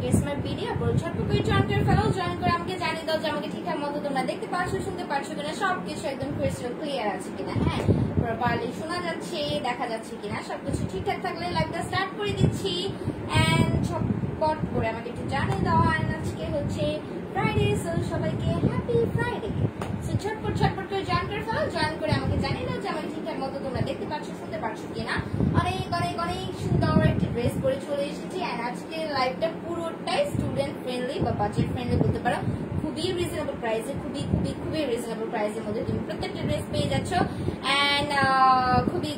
Guess my video ছোট্ট করে join করে ফেলো। জয়েন করে আমাকে জানিয়ে দাও যে আমাকে ঠিকঠাক মতো তোমরা দেখতে পাচ্ছ, শুনতে পাচ্ছ কিনা, সবকিছু একদম ক্রিস্টাল ক্লিয়ার আছে কিনা, হ্যাঁ প্রপারলি শোনা যাচ্ছে, দেখা যাচ্ছে কিনা, সবকিছু ঠিকঠাক থাকলে লাইভটা স্টার্ট করে দিচ্ছি। এন্ড ঝটপট করে আমাকে একটু জানিয়ে দাও। এন্ড আজকে হচ্ছে ফ্রাইডে, সো সবাইকে হ্যাপি ফ্রাইডে। সো ঝটপট করে জয়েন করে ফেলো। জয়েন করে আমাকে জানিয়ে দাও যে আমাকে ঠিকঠাক মতো তোমরা দেখতে পাচ্ছ, শুনতে পাচ্ছ কিনা। অনেক অনেক অনেক সুন্দর একটা ড্রেস পরে চলে এসেছি। এন্ড আজকে লাইভটা পুরোটাই স্টুডেন্ট ফ্রেন্ডলি বা বাজেট ফ্রেন্ডলি বলতে পারো। খুবই রিজনেবল প্রাইসে, খুবই রিজনেবল প্রাইসের মধ্যে তুমি প্রত্যেকটা ড্রেস পেয়ে যাচ্ছ। এন্ড খুবই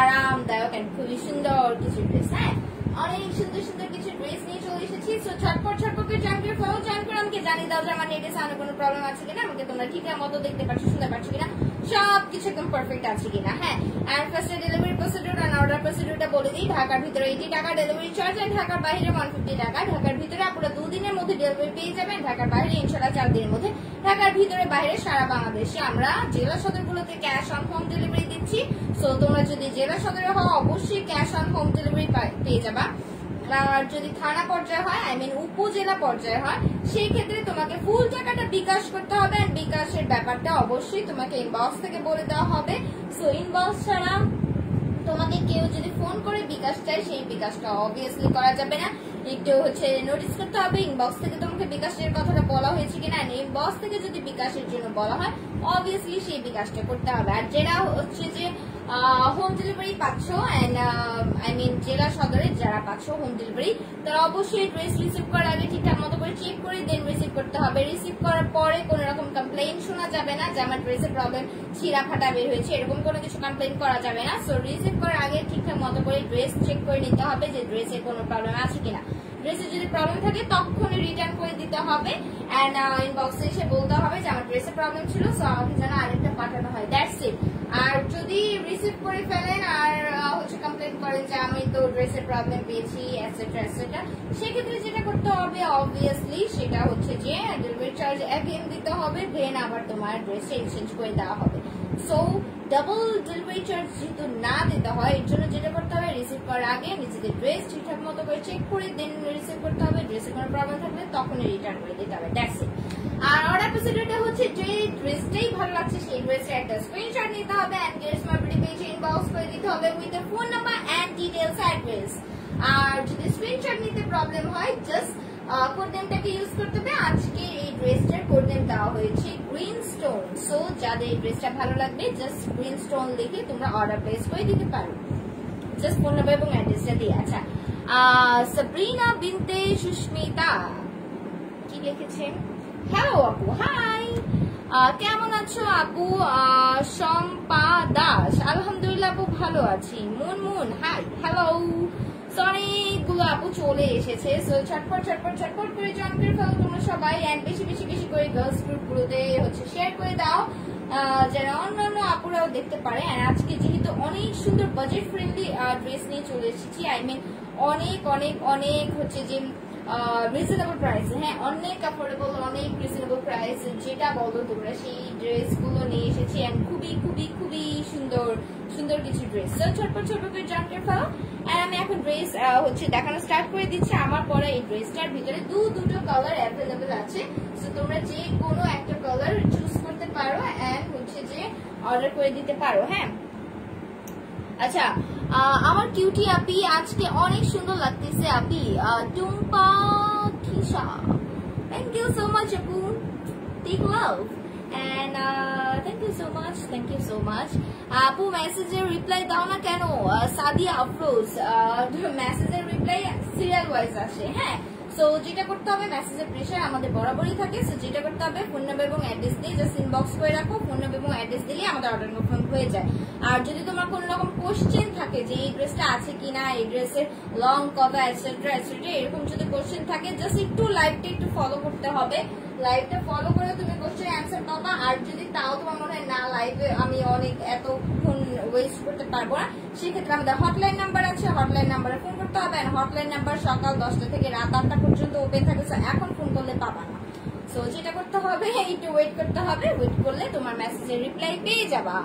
আরামদায়ক এন্ড খুবই সুন্দর কিছু ড্রেস, হ্যাঁ অনেক সুন্দর কিছু ড্রেস নিয়ে চলে এসেছি। সো ঝটপট করে জয়েন করে ফেলো। জয়েন করে আমাকে জানিয়ে দাও যে আমার নেটে সাউন্ডে কোনো প্রবলেম আছে কিনা, আমাকে তোমরা ঠিকঠাক মতো দেখতে পাচ্ছ, শুনতে পাচ্ছ কিনা, সবকিছু একদম পারফেক্ট আছে কিনা, হ্যাঁ। এন্ড ফার্স্টে ডেলিভারি প্রসিডিউর এন্ড অর্ডার প্রসিডিউরটা বলে দিই। ঢাকার ভিতরে 80 টাকা ডেলিভারি চার্জ, এন্ড ঢাকার বাইরে 150 টাকা। ঢাকার ভিতরে আপনারা 2 দিনের মধ্যে ডেলিভারি পেয়ে যাবেন, ঢাকার বাইরে ইনশাআল্লাহ 4 দিনের মধ্যে। ঢাকার ভিতরে বাইরে সারা বাংলাদেশে আমরা জেলা সদরগুলোতে ক্যাশ অন হোম ডেলিভারি দিচ্ছি। সো তোমরা যদি জেলা সদরে হও অবশ্যই ক্যাশ অন হোম ডেলিভারি পেয়ে যাবা। আর যদি থানা পর্যায়ে হয়, আই মিন উপজেলা পর্যায়ে হয়, সেই ক্ষেত্রে তোমাকে ফুল টাকাটা বিকাশ করতে হবে। আর বিকাশের ব্যাপারটা অবশ্যই তোমাকে ইনবক্স থেকে বলে দেওয়া হবে। সো ইনবক্স ছাড়া তোমাকে কেউ যদি ফোন করে বিকাশ চাই, সেই বিকাশটা অবভিয়াসলি করা যাবে না, একটু নোটিস করতে হবে ইনবক্স থেকে তোমাকে বিকাশের কথাটা বলা হয়েছে কিনা। ইনবক্স থেকে যদি বিকাশের জন্য বলা হয় অবভিয়াসলি সেই বিকাশটা করতে হবে। আর যারা যে হোম ডেলিভারি পাচ্ছ, এন্ড আই মিন জেলা সদরে যারা পাচ্ছ হোম ডেলিভারি, তারা অবশ্যই ড্রেস রিসিভ করার আগে ঠিকঠাক মতো করে চেক করে দেন রিসিভ করতে হবে। রিসিভ করার পরে কোন রকম কমপ্লেইন শোনা যাবে না যে আমার ড্রেসের প্রবলেম, ছিঁড়া ফাটা বের হয়েছে, এরকম কোনো কিছু কমপ্লেইন করা যাবে না। সো রিসিভ করার আগে ঠিকঠাক মতো করে ড্রেস চেক করে নিতে হবে যে ড্রেসে কোনো প্রবলেম আছে কিনা। ড্রেসে যদি প্রবলেম থাকে তখনই রিটার্ন করে দিতে হবে। এন্ড ইনবক্সে এসে বলতে হবে যে আমার ড্রেসে প্রবলেম ছিল, সো আমাকে যেন আরেকটা পাঠানো হয়, দ্যাটস ইট। আর যদি রিসিভ করে ফেলেন আর কমপ্লেন করেন যে আমি তো ড্রেসের প্রবলেম পেয়েছি এটসেট্রা, সেক্ষেত্রে যেটা করতে হবে অবভিয়াসলি সেটা হচ্ছে যে ডেলিভারি চার্জ অ্যাগেন দিতে হবে, দেন আবার তোমার ড্রেসটা এক্সচেঞ্জ করে দেওয়া হবে। সো ডাবল ডেলিভারি চার্জ যেহেতু না দিতে হয়, এর জন্য যেটা করতে হবে রিসিভ করার আগে নিজেদের ড্রেস ঠিকঠাক মতো করে চেক করে দেন রিসিভ করতে হবে। ড্রেসে কোনো প্রবলেম থাকলে তখনই রিটার্ন করে দিতে হবে, দ্যাটস ইট। আর অর্ডার প্রসিডিউরটা হচ্ছে যে ড্রেসটাই ভালো লাগছে সেই ড্রেসের একটা স্ক্রিনশট নিতে হবে এন্ড গেস মাই ভিডিও পেজে ইনবক্স করে দিতে হবে with the phone number and details address. আর যদি স্ক্রিনশট নিতে প্রবলেম হয় জাস্ট কোড নেমটাকে ইউজ করতে হবে। আজকে এই ড্রেসটার কোড নেম দেওয়া হয়েছে গ্রিন স্টোন। সো যাদের এই ড্রেসটা ভালো লাগবে জাস্ট গ্রিন স্টোন লিখে তোমরা অর্ডার প্লেস করে দিতে পারো, জাস্ট ফোন নাম্বার এবং অ্যাড্রেসটা দিয়ে। আচ্ছা, সাবরিনা বিনতে সুস্মিতা কি লিখেছেন? হ্যালো আপু, হাই, কেমন আছো আপু? শম্পা দাস, আলহামদুলিল্লাহ আপু ভালো আছি। Munmun, hi, hello. অনেকগুলো আপু চলে এসেছে। সো ছটপট করে জয়েন করে ফেলো তোমরা সবাই, এন্ড বেশি করে গার্লস গ্রুপ গুলোতে শেয়ার করে দাও যারা অন্যান্য আপুরাও দেখতে পারে। আর আজকে যেহেতু অনেক সুন্দর বাজেট ফ্রেন্ডলি ড্রেস নিয়ে চলে এসেছি, আই মিন অনেক যে রিজনেবল প্রাইস, হ্যাঁ অনেক অ্যাফোর্ডেবল, অনেক রিজনেবল প্রাইস, যেটা বলো তোমরা সেই ড্রেস গুলো নিয়ে এসেছি। এন্ড খুবই সুন্দর কিছু ড্রেস। ছটপট করে জয়েন করে ফেলো। আর আমি এখন ড্রেস দেখানো স্টার্ট করে দিচ্ছি। আমার পরে এই ড্রেসটার ভিতরে দুটো কালার অ্যাভেলেবেল আছে। সো তোমরা যে কোনো একটা কালার চুজ করতে পারো এন্ড যে অর্ডার করে দিতে পারো, হ্যাঁ। আচ্ছা, আমার কিউটি আপি আজকে অনেক সুন্দর লাগতেছে আপি, Tumpa Khisa, thank you so much আপু, take love and thank you so much আপু। মেসেজের রিপ্লাই দাও না কেন? সাদিয়া আফরোজ, মেসেজের রিপ্লাই সিরিয়াল ওয়াইজ আসে, হ্যাঁ। সো যেটা করতে হবে, মেসেজের প্রেশার আমাদের বরাবরই থাকে। সো যেটা করতে হবে ফোন নাম্বার এবং অ্যাড্রেস দিয়ে জাস্ট ইনবক্স করে রাখো, ফোন নাম্বার এবং অ্যাড্রেস দিলে আমাদের অর্ডার কনফার্ম হয়ে যায়। আর যদি তোমার কোন রকম কোশ্চেন থাকে যে এই ড্রেসটা আছে কিনা, এই ড্রেসের লং কত এটসেট্রা এরকম যদি কোশ্চেন থাকে, জাস্ট একটু লাইভটা একটু ফলো করতে হবে। লাইভটা ফলো করে তুমি কোশ্চেন অ্যান্সার পাবা। আর যদি তাও তোমার মনে হয় না লাইভে আমি অনেক এতক্ষণ ওয়েস্ট করতে পারবো না, সেক্ষেত্রে আমাদের হটলাইন নাম্বার আছে, হটলাইন নাম্বারে ফোন করতে হবে। হটলাইন নাম্বার সকাল 10টা থেকে রাত 8টা পর্যন্ত ওপেন থাকে। এখন ফোন করলে পাবা না। সো যেটা করতে হবে একটু ওয়েট করতে হবে, ওয়েট করলে তোমার মেসেজের রিপ্লাই পেয়ে যাবা।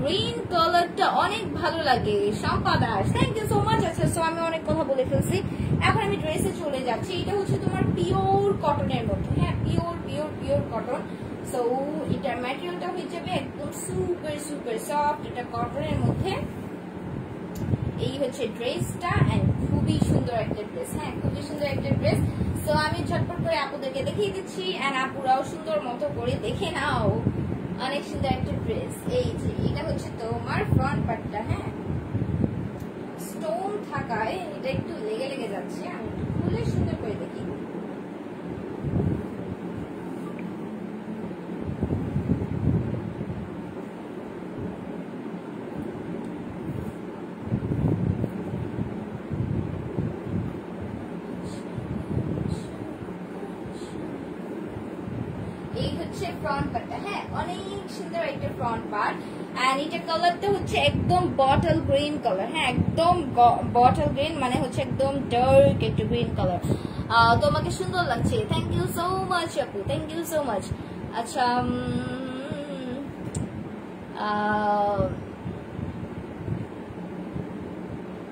গ্রিন কালারটা অনেক ভালো লাগে। Shampa Das, thank you so much. আচ্ছা, সো আমি অনেক কথা বলে ফেলছি, এখন আমি ড্রেসে চলে যাচ্ছি। এটা হচ্ছে তোমার পিওর কটনের মধ্যে, হ্যাঁ pure pure pure cotton. So এটার ম্যাটেরিয়ালটা হয়ে যাবে একদম সুপার সুপার সফট, এটা কটনের মধ্যে। এই হচ্ছে ড্রেসটা, এন্ড খুবই সুন্দর একটা ড্রেস, হ্যাঁ খুবই সুন্দর একটা ড্রেস। সো আমি ঝটপট করে আপুদেরকে দেখিয়ে দিচ্ছি, এন্ড আপুরাও সুন্দর মতো করে দেখে নাও। অনেক সুন্দর একটা ড্রেস। এই যে এটা হচ্ছে তোমার ফ্রন্ট পার্টটা, হ্যাঁ স্টোন থাকায় এটা একটু লেগে লেগে যাচ্ছে, আমি খুলে সুন্দর করে দেখি। এই হচ্ছে ফ্রন্ট পার্টটা, হ্যাঁ অনেক সুন্দর একটা ফ্রন্ট পার্ট। এন্ড এটা কালারটা হচ্ছে একদম বটল গ্রিন কালার, হ্যাঁ একদম বটল গ্রিন, মানে হচ্ছে একদম ডার্ক একটা গ্রিন কালার। তোমাকে সুন্দর লাগছে, থ্যাংক ইউ সো মাচ আপু, থ্যাংক ইউ সো মাচ। আচ্ছা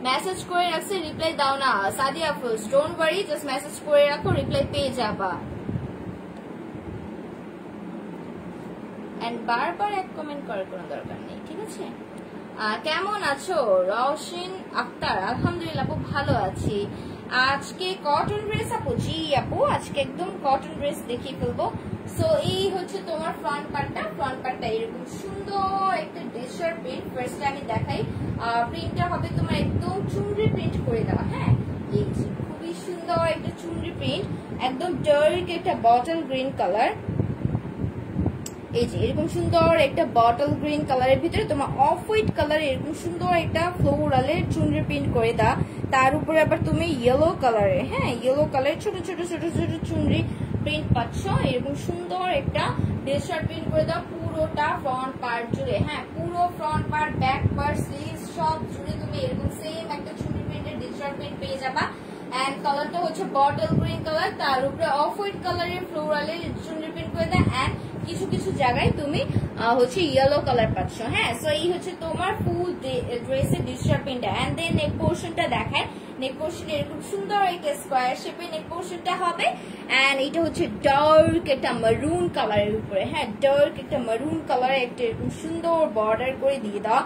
মেসেজ করে রাখছে, রিপ্লাই দাও না Sadia Afroz, don't worry, just message করে রাখো, রিপ্লাই পেয়ে যাবা। এন্ড বারবার এক কমেন্ট করার কোনো দরকার নেই, ঠিক আছে। কেমন আছো রওশিন আক্তার? আলহামদুলিল্লাহ আপু ভালো আছি। আজকে কটন ড্রেস আপু? জি আপু, আজকে একদম কটন ড্রেস দেখিয়ে ফেলবো। সো এই হচ্ছে তোমার ফ্রন্ট পার্টটা, ফ্রন্ট পার্টটা এরকম সুন্দর একটা ড্রেসার প্রিন্ট। ফার্স্টে আমি দেখাই, প্রিন্টটা হবে তোমার একদম চুনরি প্রিন্ট করে দেওয়া, হ্যাঁ এই যে খুবই সুন্দর একটা চুনরি প্রিন্ট, একদম ডার্ক একটা বটল গ্রিন কালার। এই যে এরকম সুন্দর একটা বটল গ্রিন কালারের ভিতরে তোমার অফ হোয়াইট কালার এরকম সুন্দর একটা ফ্লোরালের চুনরি প্রিন্ট করে দাও, তার উপরে আবার তুমি ইয়েলো কালারে, হ্যাঁ ইয়েলো কালারের ছোট ছোট ছোট ছোট চুনরি প্রিন্ট পাচ্ছ, এরকম সুন্দর একটা ড্রেসার প্রিন্ট করে দাও পুরোটা ফ্রন্ট পার্ট জুড়ে, হ্যাঁ পুরো front part back part sleeves সব জুড়ে তুমি এরকম সেম একটা চুনরি প্রিন্টের ড্রেসার প্রিন্ট পেয়ে যাবা। এন্ড কালারটা হচ্ছে বটল গ্রিন কালার, তার উপরে অফ হোয়াইট কালারের ফ্লোরালের চুনরি প্রিন্ট করে দেয়, এন্ড কিছু কিছু জায়গায় তুমি হচ্ছে ইয়েলো কালার পাচ্ছ, হ্যাঁ সো এই হচ্ছে তোমার ফুল ড্রেসের ডিজিটাল প্রিন্টটা। এন্ড দেন নেক পোর্শনটা দেখায়, নেক পোর্শন এরকম সুন্দর একটা স্কোয়ার শেপের নেক পোর্শনটা হবে। এন্ড এটা হচ্ছে ডার্ক একটা মারুন কালারের উপরে, হ্যাঁ ডার্ক একটা মারুন কালার একটা এরকম সুন্দর বর্ডার করে দিয়ে দাও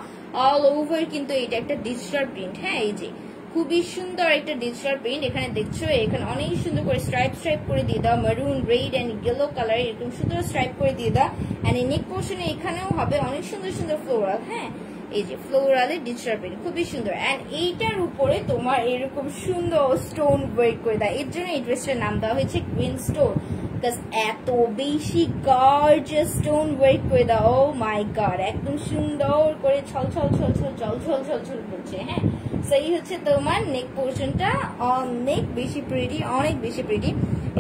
অল ওভার, কিন্তু এটা একটা ডিজিটাল প্রিন্ট, হ্যাঁ এই যে খুবই সুন্দর একটা ডিজিটাল প্রিন্ট। এখানে দেখছো এখানে অনেক সুন্দর করে স্ট্রাইপ স্ট্রাইপ করে দিয়ে দাও, মারুন রেড এন্ড ইয়েলো কালার এরকম সুন্দর স্ট্রাইপ করে দিয়ে দাও। এন্ড এই নেক পোর্শনে এখানেও হবে অনেক সুন্দর সুন্দর ফ্লোরাল, হ্যাঁ এই যে ফ্লোরালের ডিজিটাল প্রিন্ট খুবই সুন্দর। এন্ড এইটার উপরে তোমার এরকম সুন্দর স্টোন ওয়ার্ক করে দেয়, এর জন্য এই ড্রেসটার নাম দেওয়া হয়েছে গ্রিন স্টোন, এত বেশি গর্জিয়াস স্টোন ওয়ার্ক করে দাও। ও মাই গড, একদম সুন্দর করে ছল ছল ছল ছল জল ছল ছল ছল করছে, হ্যাঁ সেই হচ্ছে তোমার নেক পোর্শনটা অনেক বেশি প্রিটি, অনেক বেশি প্রিটি।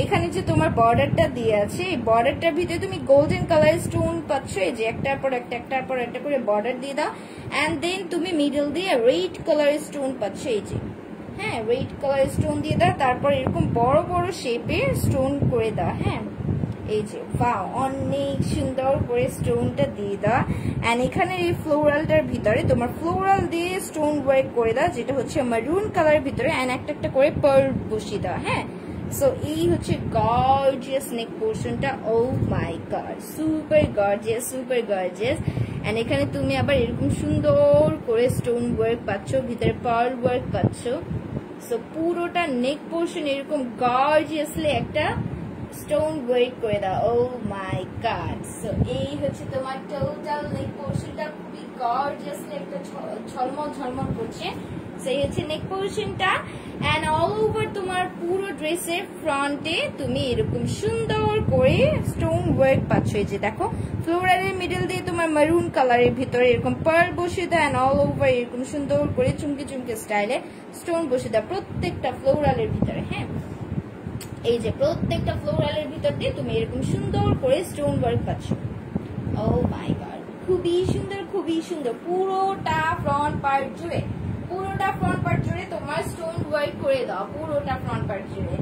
এখানে যে তোমার বর্ডারটা দিয়ে আছে, এই বর্ডারটার ভিতরে তুমি গোল্ডেন কালার স্টোন পাচ্ছ, এই যে একটার পর একটা একটার পর একটা করে বর্ডার দিয়ে দাও। এন্ড দেন তুমি মিডল দিয়ে রেড কালার স্টোন পাচ্ছ, এই যে হ্যাঁ রেড কালার স্টোন দিয়ে দাও, তারপর এরকম বড় বড় শেপের স্টোন করে দাও, হ্যাঁ এই যে বাহ অনেক সুন্দর করে স্টোনটা দিয়ে দাও। এন্ড এখানে এই ফ্লোরালটার ভিতরে তোমার ফ্লোরাল দিয়ে স্টোন ওয়ার্ক করে দাও, যেটা হচ্ছে মারুন কালারের ভিতরে, এন্ড একটা একটা করে পার্ল বসিয়ে দাও, হ্যাঁ সো এই হচ্ছে গর্জিয়াস নেক পোর্শনটা। Oh my God super gorgeous, super gorgeous. And এখানে তুমি আবার এরকম সুন্দর করে স্টোন ওয়ার্ক পাচ্ছ, ভিতরে পার্ল ওয়ার্ক পাচ্ছ, সো পুরোটা নেক পোর্শন এরকম গর্জিয়াসলি একটা স্টোন ওয়ার্ক করে দাও। ও মাই গড, সো এই হচ্ছে তোমার টোটাল নেক পোর্শনটা, খুবই গর্জিয়াসলি একটা ঝলমল ঝলমল করছে, সেই হচ্ছে নেক পোর্শনটা। এন্ড অল ওভার তোমার পুরো ড্রেসের ফ্রন্টে তুমি এরকম সুন্দর করে স্টোন ওয়ার্ক পাচ্ছ, এই যে দেখো ফ্লোরালের মিডল দিয়ে তোমার মারুন কালারের ভিতরে এরকম পার্ল বসিয়ে দেয়, এন্ড অল ওভার এরকম সুন্দর করে চুমকি চুমকি স্টাইলে স্টোন বসিয়ে দেয় প্রত্যেকটা ফ্লোরালের ভিতরে, হ্যাঁ এই যে প্রত্যেকটা ফ্লোরালের ভিতর দিয়ে তুমি এরকম সুন্দর করে স্টোন ওয়ার্ক পাচ্ছ। ও মাই গড খুবই সুন্দর, খুবই সুন্দর পুরোটা ফ্রন্ট পার্ট জুড়ে, পুরোটা ফ্রন্ট পার্ট জুড়ে তোমার স্টোন ওয়ার্ক করে দাও, পুরোটা ফ্রন্ট পার্ট জুড়ে,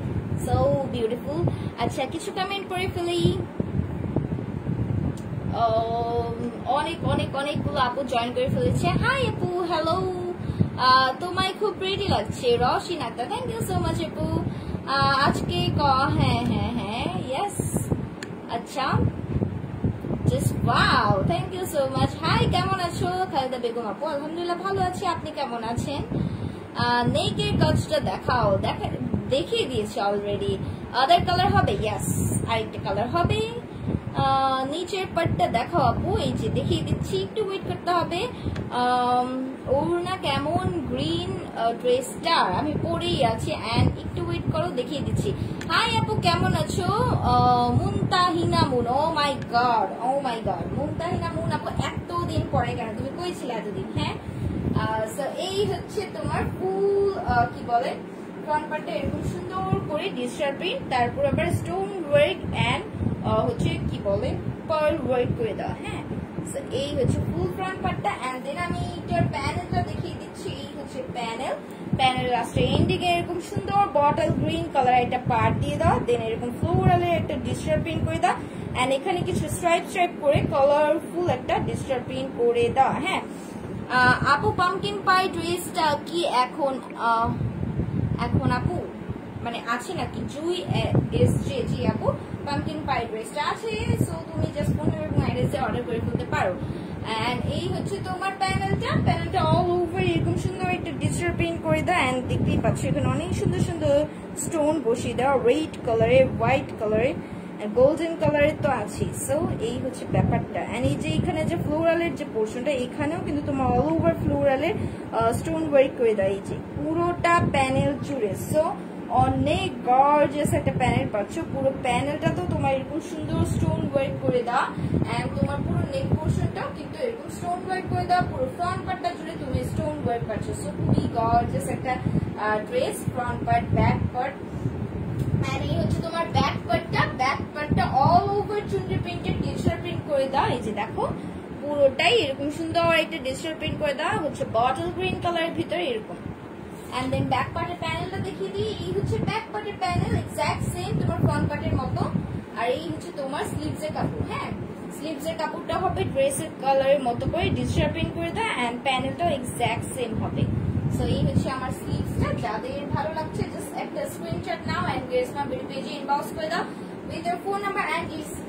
সো বিউটিফুল। আচ্ছা কিছু কমেন্ট করে ফেলি। অনেক অনেক অনেকগুলো আপু জয়েন করে ফেলেছে। হাই আপু, হ্যালো, তোমায় খুব প্রিটি লাগছে। Rashin Akter, thank you so much আপু। আজকে হ্যাঁ হ্যাঁ হ্যাঁ, ইয়েস, আচ্ছা, just wow, thank you so much. Hi, কেমন আছো? খালেদা বেগম আপু, আলহামদুলিল্লাহ ভালো আছি, আপনি কেমন আছেন? নেকের কাজটা দেখাও। দেখিয়ে দিয়েছি অলরেডি। আদার কালার হবে? ইয়েস, আরেকটা কালার হবে। নিচের পাটটা দেখাও আপু, এই যে দেখিয়ে দিচ্ছি, একটু ওয়েট করতে হবে। ওড়না কেমন? গ্রিন ড্রেসটা আমি পরেই আছি, এন্ড একটু ওয়েট করো, দেখিয়ে দিচ্ছি। হাই আপু, কেমন আছো? Muntahina moon, O my god, O my god, Muntahina moon আপু, এতদিন পরে কেন? তুমি কই ছিলে এতদিন? হ্যাঁ, এই হচ্ছে তোমার ফুল কি বলে ফ্রন্ট পার্টটা এরকম সুন্দর করে ডিজিটাল প্রিন্ট, তারপর আবার স্টোন ওয়ার্ক এন্ড হচ্ছে কি বলে পার্ল ওয়ার্ক করে দেওয়া। হ্যাঁ, এই হচ্ছে ফুল ফ্রন্ট পার্টটা, এন্ড দেন আমি এটার প্যানেলটা দেখিয়ে দিচ্ছি। এই হচ্ছে প্যানেল লাস্টে এন্ডিং এ এরকম সুন্দর বটল গ্রিন কালার একটা পার্ট দিয়ে দাও, দেন এরকম ফ্লোরালের একটা ডিজিটাল প্রিন্ট করে দাও, এন্ড এখানে কিছু স্ট্রাইপ করে কালারফুল একটা ডিজিটাল প্রিন্ট করে দাও। হ্যাঁ আপু, পামকিন পাই ড্রেসটা কি এখন আপু মানে আছে নাকি? জুই এসজে, জি আপু, পামকিন পাই ড্রেসটা আছে, সো তুমি জাস্ট ফোন এবং অ্যাড্রেসে অর্ডার করে ফেলতে পারো। এন্ড এই হচ্ছে তোমার প্যানেলটা অল ওভার এরকম সুন্দর একটা ডিজিটাল প্রিন্ট করে দাও, এন্ড দেখতেই পাচ্ছ এখানে অনেক সুন্দর সুন্দর স্টোন বসিয়ে দেওয়া, রেড কালারে, হোয়াইট কালারে, গোল্ডেন কালারের তো আছে। সো এই হচ্ছে ব্যাপারটা, এন্ড এই যে এখানে যে ফ্লোরালের যে পোর্শনটা, এখানেও কিন্তু তোমার অল ওভার ফ্লোরালের স্টোন ওয়ার্ক করে দেয়, এই যে পুরোটা প্যানেল জুড়ে। সো অনেক গর্জিয়াস একটা প্যানেল পাচ্ছ, পুরো প্যানেলটা তো তোমার এরকম সুন্দর স্টোন ওয়ার্ক করে দাও, এন্ড তোমার পুরো নেক পোর্শনটাও কিন্তু এরকম স্টোন ওয়ার্ক করে দাও, পুরো ফ্রন্ট পার্টটা জুড়ে তুমি স্টোন ওয়ার্ক পাচ্ছ। সো খুবই গর্জিয়াস একটা dress, front part, back part, and এই হচ্ছে তোমার ব্যাক পার্টটা all over chunri printed digital print করে দাও, এই যে দেখো পুরোটাই এরকম সুন্দর একটা ডিজিটাল প্রিন্ট করে দাও, হচ্ছে বটল গ্রিন কালারের ভিতরে এরকম। এন্ড দেন ব্যাক পার্টের প্যানেলটা দেখিয়ে দিই, এই হচ্ছে ব্যাক পার্টের প্যানেল, এক্স্যাক্ট সেম তোমার ফ্রন্ট পার্টের মতো। আর এই হচ্ছে তোমার স্লিভস এর কাপড়। হ্যাঁ, স্লিভস এর কাপড়টা হবে ড্রেসের কালারের মতো করে ডিজিটাল প্রিন্ট করে দাও, এন্ড প্যানেলটাও এক্স্যাক্ট সেম হবে। সো এই হচ্ছে আমার স্লিভসটা, যাদের ভালো লাগছে জাস্ট একটা স্ক্রিনশট নাও এন্ড গেসমা বিডি পেজে ইনবক্স করে দাও with your phone number and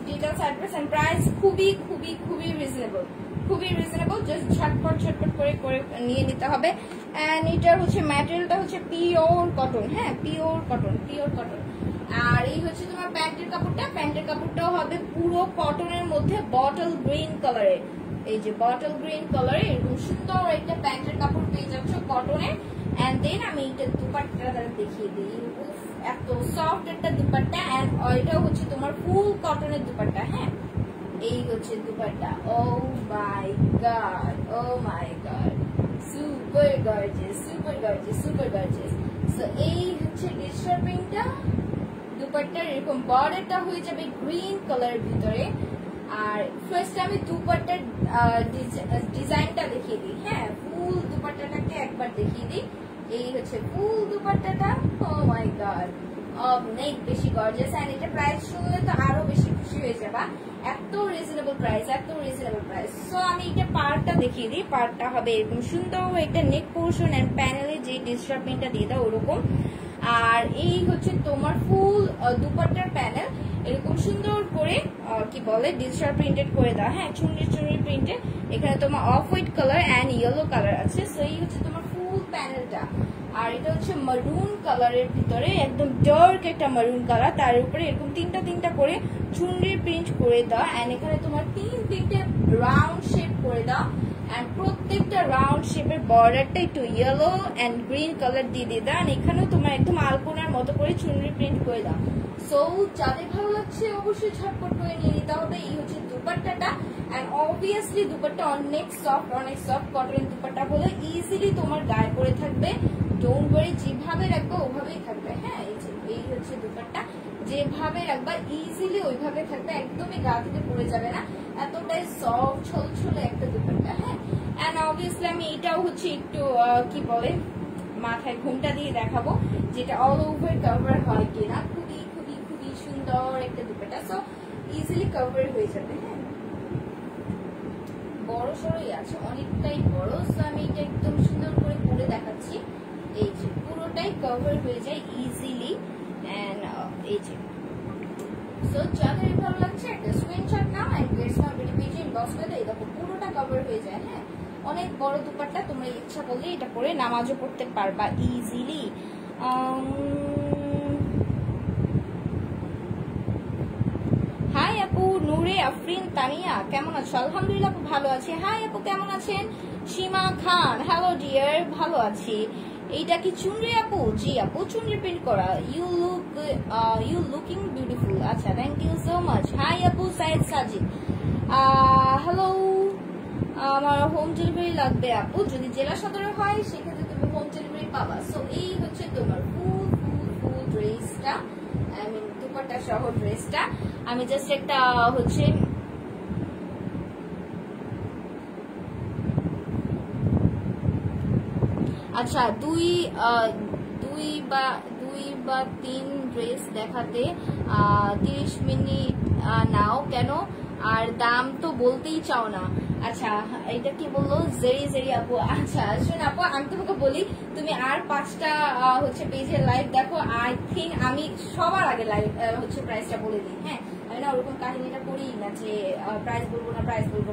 details, address and price. খুবই খুবই খুবই রিজনেবল, জাস্ট ঝটপট করে নিয়ে নিতে হবে। এন্ড এটার হচ্ছে ম্যাটেরিয়ালটা হচ্ছে পিওর কটন। হ্যাঁ, পিওর কটন। আর এই হচ্ছে তোমার প্যান্টের কাপড়টাও হবে পুরো কটনের মধ্যে বটল গ্রিন কালারের, এই যে বটল গ্রিন কালারে এরকম সুন্দর একটা প্যান্টের কাপড় পেয়ে যাচ্ছ কটনের। এন্ড দেন আমি এটা দুপাট্টাটা দেখিয়ে দিই, এত সফট একটা দুপাট্টা, এন্ড এটা হচ্ছে তোমার ফুল কটনের দুপাট্টা। হ্যাঁ, এই হচ্ছে দুপাট্টা। ও my God, super gorgeous. So এই হচ্ছে ডিজিটাল প্রিন্টটা, দুপাট্টার এরকম বর্ডারটা হয়ে যাবে গ্রিন কালারের ভিতরে। আর ফার্স্ট আমি দুপাট্টার ডিজাইনটা দেখিয়ে দিই। হ্যাঁ, ফুল দুপাট্টাটাকে একবার দেখিয়ে দিই, এই হচ্ছে ফুল দুপাট্টাটা। ও মাই গড, অনেক বেশি গর্জিয়াস, এন্ড এটা প্রাইস শুনলে তো আরো বেশি খুশি হয়ে যাবা, এত রিজনেবল প্রাইস। সো আমি এটা পার্টটা দেখিয়ে দিই, পার্টটা হবে এরকম সুন্দর একটা নেক পোর্শন, এন্ড প্যানেলে যে ডিজিটাল প্রিন্টটা দিয়ে দাও ওরকম। আর এই হচ্ছে তোমার ফুল দুপাট্টার প্যানেল, এরকম সুন্দর করে কি বলে ডিজিটাল প্রিন্টেড করে দাও। হ্যাঁ, চুনরি প্রিন্টেড, এখানে তোমার off white colour and yellow colour আছে। সো এই হচ্ছে তোমার ফুল প্যানেলটা। আর এটা হচ্ছে মারুন কালারের ভিতরে, একদম ডার্ক একটা মারুন কালার, তার উপরে এরকম তিনটা করে চুনরি প্রিন্ট করে দাও, এন্ড এখানে তোমার তিনটে রাউন্ড শেপ করে দাও, এন্ড প্রত্যেকটা রাউন্ড শেপের বর্ডারটা একটু ইয়েলো এন্ড গ্রিন কালার দিয়ে দাও, এন্ড এখানেও তোমার একদম আলপনার মতো করে চুনরি প্রিন্ট করে দাও। সো যাদের ভালো লাগছে অবশ্যই ঝটপট করে নিয়ে নিতে হবে। এই হচ্ছে দুপাট্টাটা, এন্ড অবভিয়াসলি দুপাট্টা অনেক সফট কটনের দুপাট্টা হলে ইজিলি তোমার গায়ে পরে থাকবে, ডোন্ট ওয়ারি, যেভাবে রাখবে ওভাবেই থাকবে। হ্যাঁ, এই হচ্ছে দুপাট্টা, যেভাবে রাখবা ইজিলি ওইভাবে থাকবে, একদমই গা থেকে পড়ে যাবে না, এতটাই সফট ছলছলে একটা দুপাট্টা। হ্যাঁ, এন্ড অবভিয়াসলি আমি এটাও হচ্ছে একটু কি বলে মাথায় ঘুমটা দিয়ে দেখাবো, যেটা অল ওভার কভার হয় কিনা। খুবই সুন্দর একটা দুপাট্টা, সো ইজিলি কভার হয়ে যাবে। হ্যাঁ, বড় সরই আছে, অনেকটাই বড়। সো আমি এটা একদম সুন্দর করে পরে দেখাচ্ছি। এই যে পুরোটাই কভার হয়ে যায় ইজিলি এন্ড এই যে। সো যাদের ভালো লাগছে একটা স্ক্রিনশট নাও এন্ড গেটস মাই বিউটি পেজে ইনবক্স করে দাও। দেখো পুরোটা কভার হয়ে যায়। হ্যাঁ, অনেক বড় দুপাট্টা, তোমরা ইচ্ছা করলে এটা পরে নামাজও পড়তে পারবা ইজিলি। হাই আপু, নূরে আফরিন তানিয়া, কেমন আছো? আলহামদুলিল্লাহ আপু ভালো আছি। হাই আপু, কেমন আছেন? সীমা খান, হ্যালো ডিয়ার, ভালো আছি। এইটা কি চুনরি আপু? জি আপু, চুনরি প্রিন্ট করা। You looking beautiful. আচ্ছা, thank you so much. Hi আপু, সাইদ সাজিদ, হ্যালো। আমার হোম ডেলিভারি লাগবে আপু, যদি জেলা সদরে হয় সেক্ষেত্রে তুমি হোম ডেলিভারি পাবা। সো এই হচ্ছে তোমার ফুল ড্রেসটা, আই মিন দুপাট্টা সহ ড্রেসটা। আমি জাস্ট একটা হচ্ছে আচ্ছা দুই বা তিন ড্রেস দেখাতে 30 মিনিট নাও কেন? আর দাম তো বলতেই চাও না। আচ্ছা, এটা কি বললো জেরি আপু? আচ্ছা শোন আপু, আমি তোমাকে বলি, তুমি আর 5টা হচ্ছে পেজের লাইভ দেখো। আই থিঙ্ক আমি সবার আগে লাইভ হচ্ছে প্রাইসটা বলে দিই। হ্যাঁ, আমি না ওরকম কাহিনীটা করি না যে প্রাইস বলবো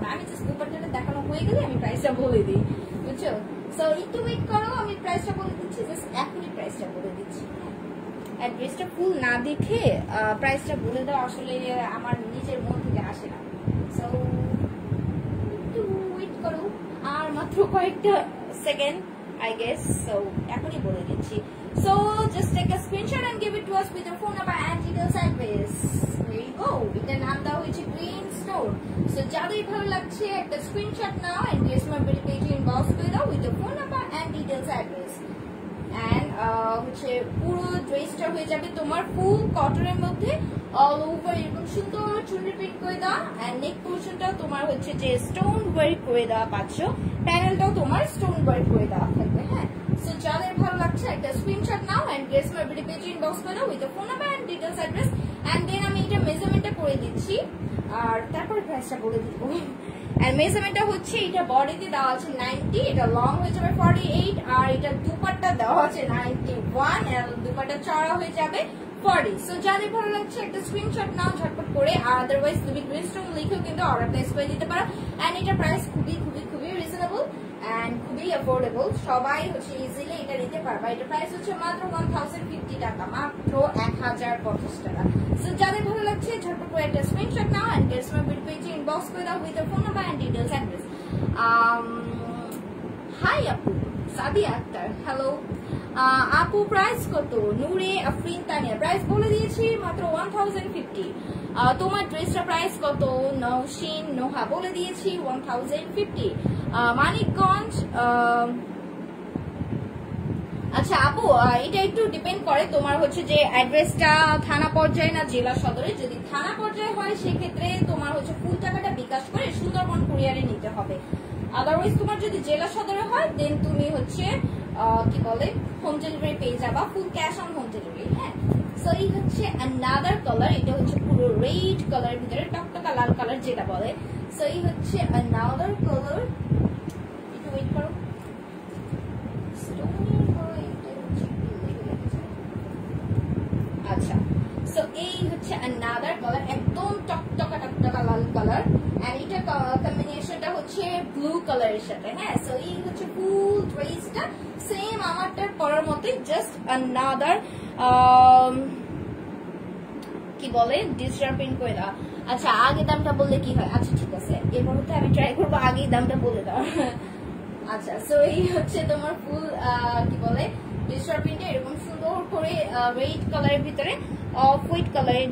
না, আমি জাস্ট দুপাট্টাটা দেখানো হয়ে গেলে আমি প্রাইসটা বলে দিই, বুঝছো? সো একটু ওয়েট করো, আমি প্রাইসটা বলে দিচ্ছি, জাস্ট এখনই প্রাইসটা বলে দিচ্ছি। অ্যাড্রেসটা ফুল না দেখে প্রাইসটা বলে দাও, আসলে আমার নিজের মন থেকে আসে না। সো একটু ওয়েট করো, আর মাত্র কয়েকটা সেকেন্ড আই গেস। সো এখনই বলে দিচ্ছি। So just take a screenshot and give it to us with your phone number and details address. There you go. এটার নাম দেওয়া হয়েছে গ্রিন স্টোর। সো যাদের ভালো লাগছে একটা স্ক্রিনশট নাও and gets my beauty page inbox করে দাও with your phone number and details address. And হচ্ছে পুরো ড্রেসটা হয়ে যাবে তোমার ফুল কটনের মধ্যে, অল ওভার এরকম সুন্দর চুনরি প্রিন্ট করে দেওয়া। এন্ড নেক পোর্শনটাও তোমার হচ্ছে যে স্টোন ওয়ার্ক করে দেওয়া পাচ্ছ, প্যানেলটাও তোমার স্টোন ওয়ার্ক করে দেওয়া থাকবে। হ্যাঁ, সো যাদের ভালো লাগছে একটা স্ক্রিনশট নাও and gets my beauty page inbox করে দাও with the phone number and details address. And then আমি এটা মেজারমেন্টটা করে দিচ্ছি আর তারপর প্রাইসটা বলে দিব। এন্ড মেজারমেন্টটা হচ্ছে এটা বডিতে দেওয়া আছে 90, এটা লং হয়ে যাবে 48, আর এটা দুপাট্টা দেওয়া আছে 91, আর দুপাট্টা চড়া হয়ে যাবে 40। সো যাদের ভালো লাগছে একটা স্ক্রিনশট নাও ঝটপট করে, আর আদারওয়াইজ তুমি গ্রিনস্টোন লিখেও কিন্তু অর্ডার প্লেস করে দিতে পারো। এন্ড এটা প্রাইস খুবই রিজনেবল এন্ড খুবই অ্যাফোর্ডেবল, সবাই হচ্ছে ইজিলি এটা নিতে পারবা। এটা প্রাইস হচ্ছে মাত্র 1050 টাকা, মাত্র 1050 টাকা। সো যাদের ভালো লাগছে ঝটপট করে একটা স্ক্রিনশট নাও and gets my beauty page inbox করে দাও with phone number and details address. Hi আপু, সাদিয়া আক্তার, হ্যালো আপু, প্রাইস কত? নূরে আফরিন তানিয়া, প্রাইস বলে দিয়েছি মাত্র 1050। তোমার ড্রেসটা প্রাইস কত? নওশিন নোহা, বলে দিয়েছি 1050। মানিকগঞ্জ, আচ্ছা আপু, এটা একটু ডিপেন্ড করে তোমার হচ্ছে যে অ্যাড্রেসটা থানা পর্যায়ে না জেলা সদরে। যদি থানা পর্যায়ে হয় সেক্ষেত্রে তোমার হচ্ছে ফুল টাকাটা বিকাশ করে সুন্দরবন কুরিয়ারে নিতে হবে। আদারওয়াইজ তোমার যদি জেলা সদরে হয় দেন তুমি হচ্ছে কি বলে হোম ডেলিভারি পেয়ে যাবা, full cash on home delivery. হ্যাঁ, সো এই হচ্ছে অ্যানাদার কালার, এটা হচ্ছে পুরো রেড কালারের ভিতরে টকটকা লাল কালার যেটা বলে। সো এই হচ্ছে অ্যানাদার কালার, একটু ওয়েট করো। আচ্ছা, সো এই হচ্ছে অ্যানাদার কালার, একদম টকটকা লাল কালার। এন্ড এটা কম্বিনেশনটা হচ্ছে ব্লু কালারের সাথে। হ্যাঁ, সো এই হচ্ছে ফুল ড্রেসটা সেম আমারটার পরার মতোই, জাস্ট অ্যানাদার কি বলে ডিজিটাল প্রিন্ট করে দেওয়া। আচ্ছা, আগে দামটা বললে কি হয়? আচ্ছা ঠিক আছে, এরপর হতে আমি ট্রাই করবো আগেই দামটা বলে দেওয়া। আচ্ছা, সো এই হচ্ছে তোমার ফুল কি বলে ডিজিটাল প্রিন্টে এরকম সুন্দর করে রেড কালারের ভিতরে অফ হোয়াইট কালারের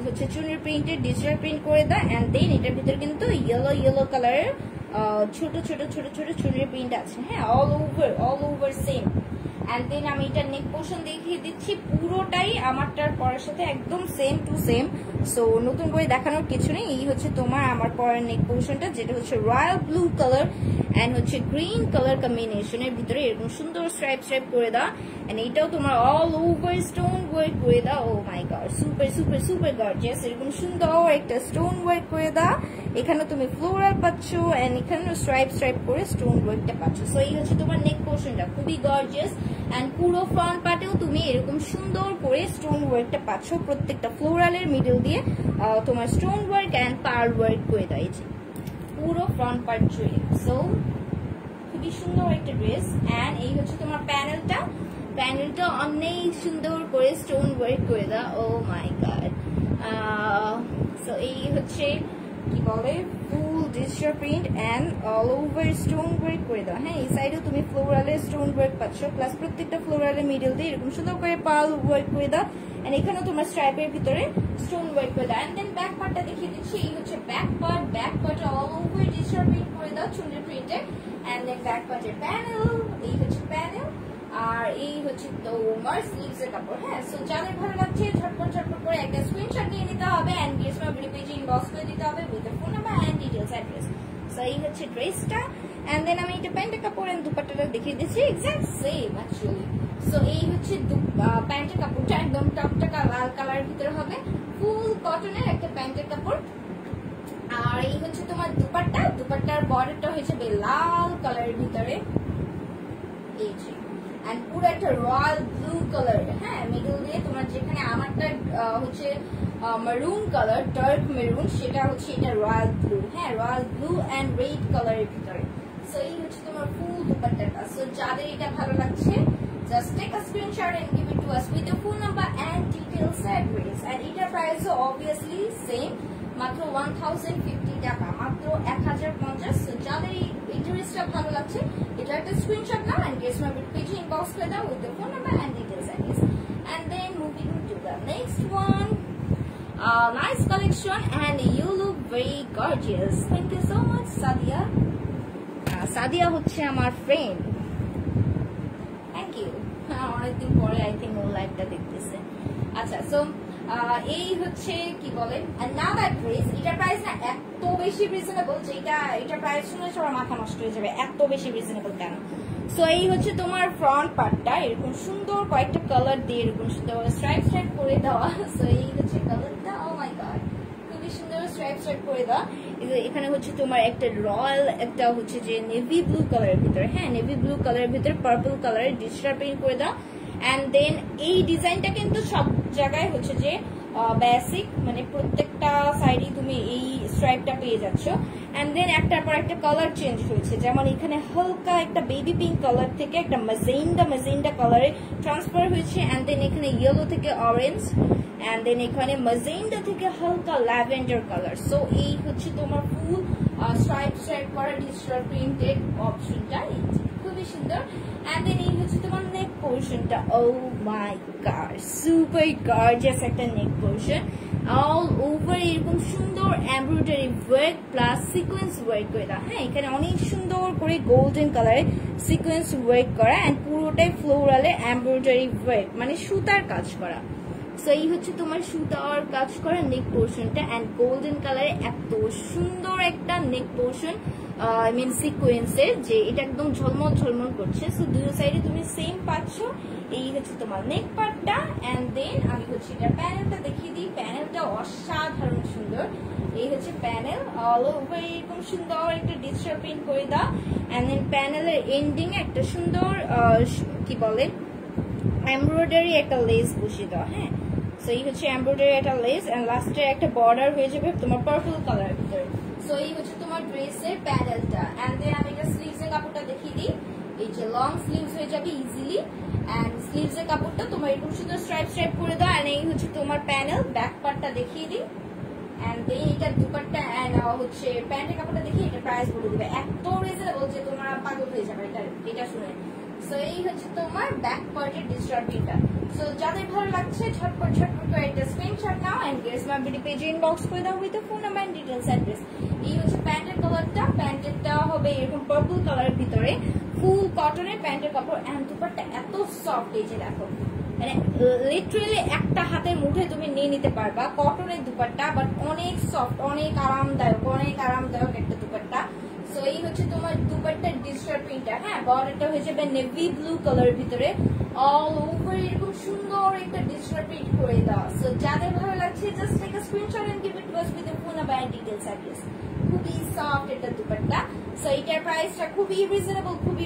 হচ্ছে চুনের প্রিন্টের ডিজিটাল প্রিন্ট করে দেয়। এন্ড দেন এটার ভিতরে কিন্তু ইয়েলো কালারের ছোট চুনের প্রিন্ট আছে। হ্যাঁ, all over same. And then আমি এটা নেক পোর্শন দেখিয়ে দিচ্ছি, পুরোটাই আমারটার পরের সাথে একদম সেম টু সেম। সো নতুন করে দেখানোর কিছু নেই। এই হচ্ছে তোমার আমার পরের নেক পোর্শনটা, যেটা হচ্ছে রয়্যাল ব্লু কালার এন্ড হচ্ছে গ্রিন কালার কম্বিনেশনের ভিতরে এরকম সুন্দর স্ট্রাইপ করে দাও। এন্ড এইটাও তোমার অল ওভার স্টোন ওয়ার্ক করে দাও। ও মাই গড, সুপার গর্জিয়াস, এরকম সুন্দর একটা স্টোন ওয়ার্ক করে দাও। এখানে তুমি ফ্লোরাল পাচ্ছ এন্ড এখানে স্ট্রাইপ স্ট্রাইপ করে স্টোন ওয়ার্কটা পাচ্ছ। সো এই হচ্ছে তোমার নেক পোর্শনটা, খুবই গর্জিয়াস এন্ড পুরো ফ্রন্ট পার্টেও তুমি এরকম সুন্দর করে স্টোন ওয়ার্কটা পাচ্ছ, প্রত্যেকটা ফ্লোরালের মিডল দিয়ে তোমার stone work and pearl work করে দেয় পুরো ফ্রন্ট পার্ট জুড়ে। সো খুবই সুন্দর একটা ড্রেস এন্ড এই হচ্ছে তোমার প্যানেলটা অনেক সুন্দর করে স্টোন ওয়ার্ক করে দেওয়া। ও মাই গড। সো এই হচ্ছে কি বলে full digital print and all over stone work করে দাও। হ্যাঁ, এই সাইডেও তুমি ফ্লোরালের স্টোন ওয়ার্ক পাচ্ছ, প্লাস প্রত্যেকটা ফ্লোরালের মিডল দিয়ে এরকম সুন্দর করে পার্ল ওয়ার্ক করে দাও এন্ড এখানেও তোমার স্ট্রাইপের ভিতরে স্টোন ওয়ার্ক করে দাও। এন্ড দেন ব্যাক পার্টটা দেখিয়ে দিচ্ছি। এই হচ্ছে back part all over digital print করে দাও, চুনের প্রিন্টে এন্ড দেন ব্যাক পার্টের প্যানেল, এই হচ্ছে প্যানেল আর এই হচ্ছে তোমার স্লিভস এর কাপড়। হ্যাঁ, সো যাদের ভালো লাগছে ঝটপট করে একটা স্ক্রিনশট নিয়ে নিতে হবে এন্ড গেস মা ভিডিও পেজে ইনবক্স করে দিতে হবে with phone number and details address. So এই হচ্ছে ড্রেসটা এন্ড দেন আমি এটা প্যান্টের কাপড় এন্ড দুপাট্টাটা দেখিয়ে দিচ্ছি এক্সাক্ট সেম অ্যাকচুয়ালি। সো এই হচ্ছে প্যান্টের কাপড়টা একদম টকটকা লাল কালারের ভিতরে হবে, ফুল কটনের একটা প্যান্টের কাপড়। আর এই হচ্ছে তোমার দুপাট্টার বর্ডারটা হয়েছে লাল কালারের ভিতরে, এই যে এন্ড পুরো একটা রয়্যাল ব্লু কালার। হ্যাঁ, মিডল দিয়ে তোমার যেখানে আমারটা হচ্ছে মেরুন কালার, ডার্ক মেরুন, সেটা হচ্ছে এটা রয়্যাল ব্লু। হ্যাঁ, রয়্যাল ব্লু এন্ড রেড কালারের ভিতরে। সো এই হচ্ছে তোমার ফুল দুপাট্টাটা। সো যাদের এটা ভালো লাগছে just take a screenshot and give it to us with your phone number and details address. And এটা প্রাইস obviously same, মাত্র 1050 টাকা, মাত্র 1050। সো যাদের এই ড্রেসটা ভালো লাগছে এটা একটা screenshot now and guess my page inbox করে দাও with your phone number and details address. And then moving to the next one, nice collection and you look very gorgeous. Thank you so much Sadia. Sadia হচ্ছে আমার friend, thank you. অনেকদিন পরে I think ও লাইভটা দেখতেছে। আচ্ছা, so এই হচ্ছে কি বলে another dress, এটা প্রাইস না এত বেশি রিজনেবল যে এটা প্রাইস শুনে সবার মাথা নষ্ট হয়ে যাবে, এত বেশি রিজনেবল কেন। সো এই হচ্ছে তোমার ফ্রন্ট পার্টটা এরকম সুন্দর কয়েকটা কালার দিয়ে এরকম সুন্দর স্ট্রাইপ করে দেওয়া। সো এই হচ্ছে কালারটা, ও মাই গড খুবই সুন্দর স্ট্রাইপ করে দেওয়া। এখানে হচ্ছে তোমার একটা রয়্যাল, একটা হচ্ছে যে নেভি ব্লু কালারের ভিতরে, হ্যাঁ নেভি ব্লু কালারের ভিতরে পার্পল কালারের ডিজিটাল প্রিন্ট করে দাও। এন্ড দেন এই ডিজাইনটা কিন্তু সব জায়গায় হচ্ছে যে বেসিক, মানে প্রত্যেকটা সাইডে তুমি এই স্ট্রাইপটা পেয়ে যাচ্ছ। এন্ড দেন একটার পর একটা কালার চেঞ্জ হয়েছে, যেমন এখানে হালকা একটা বেবি পিঙ্ক কালার থেকে একটা মেজেন্ডা কালারে ট্রান্সফার হয়েছে। এন্ড দেন এখানে ইয়েলো থেকে অরেঞ্জ, এন্ড দেন এখানে মেজেন্ডা থেকে হালকা ল্যাভেন্ডার কালার। সো এই হচ্ছে তোমার ফুল স্ট্রাইপ করা ডিজিটাল প্রিন্টেড অপশনটা, খুবই সুন্দর। এন্ড দেন এই হচ্ছে তোমার নেক পোর্শনটা, oh my God super gorgeous একটা নেক পোর্শন, অল ওভার এরকম সুন্দর embroidery work plus sequence work করে দাও। হ্যাঁ, এখানে অনেক সুন্দর করে গোল্ডেন কালারে সিকোয়েন্স ওয়ার্ক করা এন্ড পুরোটাই ফ্লোরালে এমব্রয়ডারি ওয়ার্ক, মানে সুতার কাজ করা। সো এই হচ্ছে তোমার সুতার কাজ করা নেক পোর্শনটা এন্ড গোল্ডেন কালারে এত সুন্দর একটা নেক পোর্শন, আই মিন সিকোয়েন্সের, যে এটা একদম ঝলমল করছে। সো দুই সাইডে তুমি সেম পাচ্ছ। এই হচ্ছে তোমার নেক পার্টটা এন্ড দেন আমি হচ্ছে এটা প্যানেলটা দেখিয়ে দিই। প্যানেলটা অসাধারণ সুন্দর, এই হচ্ছে প্যানেল, অল ওভার এরকম সুন্দর একটা ডিজিটাল প্রিন্ট করে দাও। এন্ড দেন প্যানেলের এন্ডিং এ একটা সুন্দর কি বলে এমব্রয়ডারি একটা লেস বসিয়ে দাও। হ্যাঁ, সো এই হচ্ছে এমব্রয়ডারি একটা লেস এন্ড লাস্টে একটা বর্ডার হয়ে যাবে তোমার পার্পল কালারের ভিতরে। সো এই হচ্ছে তোমার ড্রেসের প্যানেলটা এন্ড দেন আমি এটা স্লিভস এর কাপড়টা দেখিয়ে দিই। এই যে লং স্লিভস হয়ে যাবে ইজিলি এন্ড স্লিভস এর কাপড়টা তোমার এরকম সুন্দর স্ট্রাইপ করে দাও। এন্ড এই হচ্ছে তোমার প্যানেল, ব্যাক পার্টটা দেখিয়ে দিই এন্ড দেন এটা দুপাট্টা এন্ড হচ্ছে প্যান্টের কাপড়টা দেখিয়ে এটা প্রাইস বলে দিবে, এত রিজনেবল যে তোমরা পাগল হয়ে যাবে এটা শুনে। সো এই হচ্ছে তোমার ব্যাক পার্টের ডিজিটাল প্রিন্টটা। সো যাদের ভালো লাগছে ঝটপট করে একটা স্ক্রিনশট নাও এন্ড গেস মাই ভিডিও পেজে ইনবক্স করে দাও with phone number and details address. এই হচ্ছে প্যান্টের কালারটা, প্যান্টেরটা হবে এরকম পার্পল কালারের ভিতরে, ফুল কটনের প্যান্টের কাপড় এন্ড দুপাট্টা এত সফট, এই যে দেখো মানে লিটারালি একটা হাতের মুঠে তুমি নিয়ে নিতে পারবা, কটনের দুপাট্টা বাট অনেক সফট, অনেক আরামদায়ক একটা দুপাট্টা। সো এই হচ্ছে তোমার দুপাট্টার ডিজিটাল প্রিন্টটা। হ্যাঁ, বর্ডারটা হয়ে যাবে নেভি ব্লু কালারের ভিতরে, অল ওভার এরকম সুন্দর একটা ডিজিটাল প্রিন্ট করে দাও। সো যাদের ভালো লাগছে just take a screenshot and give it to us with the phone number and details address. খুবই সফট এটা দুপাট্টা। সো এটার প্রাইসটা খুবই